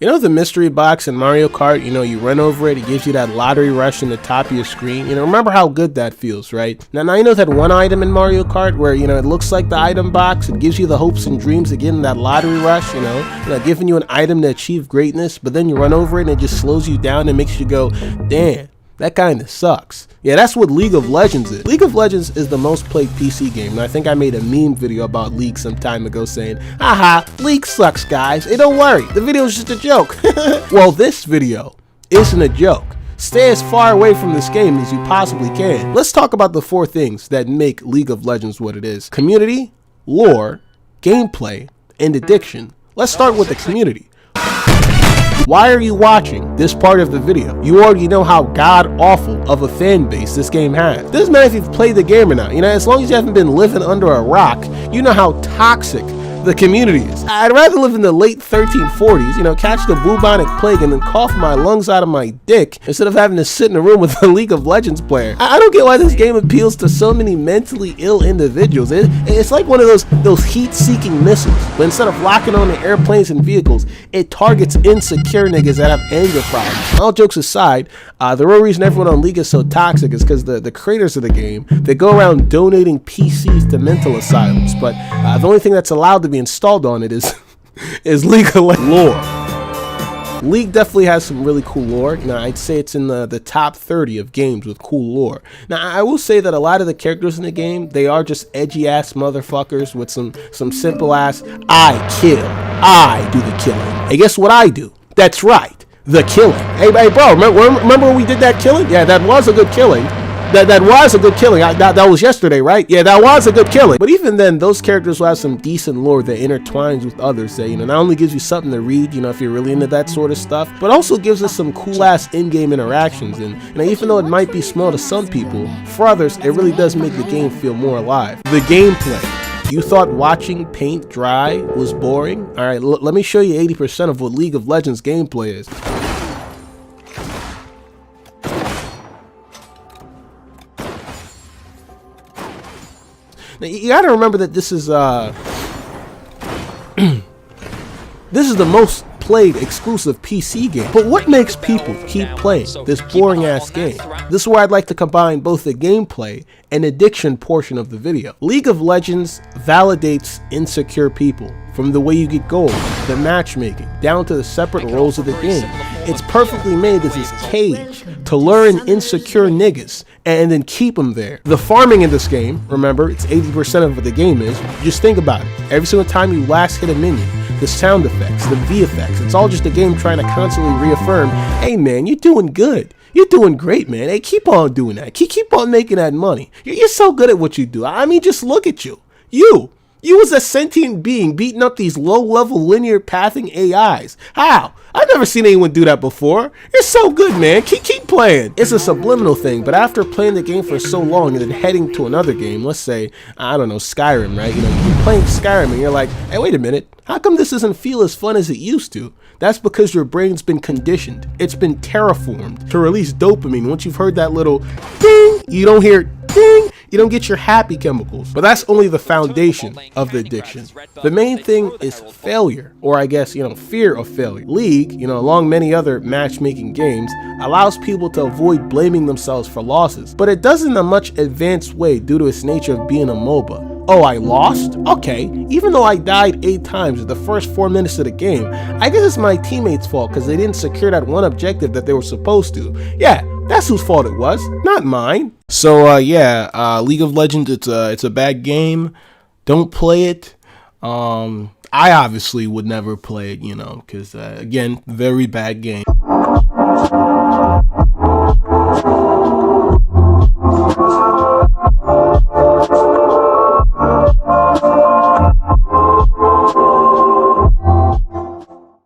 You know the mystery box in Mario Kart, you run over it, it gives you that lottery rush in the top of your screen. Remember how good that feels, right? Now you know that one item in Mario Kart where, it looks like the item box, it gives you the hopes and dreams of getting that lottery rush, giving you an item to achieve greatness, but then you run over it and it just slows you down and makes you go, damn. That kind of sucks. Yeah, that's what League of Legends is. League of Legends is the most played PC game, and I think I made a meme video about League some time ago saying, haha, League sucks, guys. Hey, don't worry, the video is just a joke. Well, this video isn't a joke. Stay as far away from this game as you possibly can. Let's talk about the 4 things that make League of Legends what it is. Community, lore, gameplay, and addiction. Let's start with the community. Why are you watching this part of the video? You already know how god-awful of a fan base this game has. Doesn't matter if you've played the game or not. As long as you haven't been living under a rock, you know how toxic the community is. I'd rather live in the late 1340s, catch the bubonic plague and then cough my lungs out of my dick instead of having to sit in a room with a League of Legends player. I don't get why this game appeals to so many mentally ill individuals. It's like one of those heat-seeking missiles, but instead of locking on to airplanes and vehicles, it targets insecure niggas that have anger problems. All jokes aside, the real reason everyone on League is so toxic is because the creators of the game, they go around donating PCs to mental asylums, but the only thing that's allowed to be installed on it is League of Legends lore. League definitely has some really cool lore. I'd say it's in the top 30 of games with cool lore. Now, I will say that a lot of the characters in the game, they are just edgy ass motherfuckers with some simple ass, I kill, I do the killing. Hey, guess what I do? That's right, the killing. Hey bro, remember when we did that killing? Yeah, that was a good killing. That was a good killing. That was yesterday, right? Yeah, that was a good killing. But even then, those characters will have some decent lore that intertwines with others that, not only gives you something to read, if you're really into that sort of stuff, but also gives us some cool-ass in-game interactions. And even though it might be small to some people, for others, it really does make the game feel more alive. The gameplay. You thought watching paint dry was boring? All right, let me show you 80% of what League of Legends gameplay is. Now, you gotta remember that this is this is the most played exclusive PC game. But what makes people keep playing this boring ass game? This is where I'd like to combine both the gameplay and addiction portion of the video. League of Legends validates insecure people, from the way you get gold, the matchmaking, down to the separate roles of the game. It's perfectly made as this cage to lure in insecure niggas and then keep them there. The farming in this game, remember, it's 80% of what the game is. Just think about it. Every single time you last hit a minion, the sound effects, the VFX, it's all just a game trying to constantly reaffirm, hey man, you're doing good. You're doing great, man. Hey, keep on doing that. Keep on making that money. You're so good at what you do. I mean, just look at you. You as a sentient being beating up these low-level linear pathing AIs. How? I've never seen anyone do that before. You're so good, man. Keep playing. It's a subliminal thing, but after playing the game for so long and then heading to another game, let's say, I don't know, Skyrim, right? You're playing Skyrim and you're like, hey, wait a minute. How come this doesn't feel as fun as it used to? That's because your brain's been conditioned. It's been terraformed to release dopamine. Once you've heard that little ding, you don't hear ding, you don't get your happy chemicals. But that's only the foundation of the addiction. The main thing is failure, or I guess, fear of failure. League, along many other matchmaking games, allows people to avoid blaming themselves for losses. But it does in a much advanced way due to its nature of being a MOBA. Oh, I lost? Okay, even though I died 8 times in the first 4 minutes of the game, I guess it's my teammates' fault because they didn't secure that one objective that they were supposed to. Yeah, that's whose fault it was, not mine. So League of Legends, it's a bad game. Don't play it. I obviously would never play it, because again, very bad game.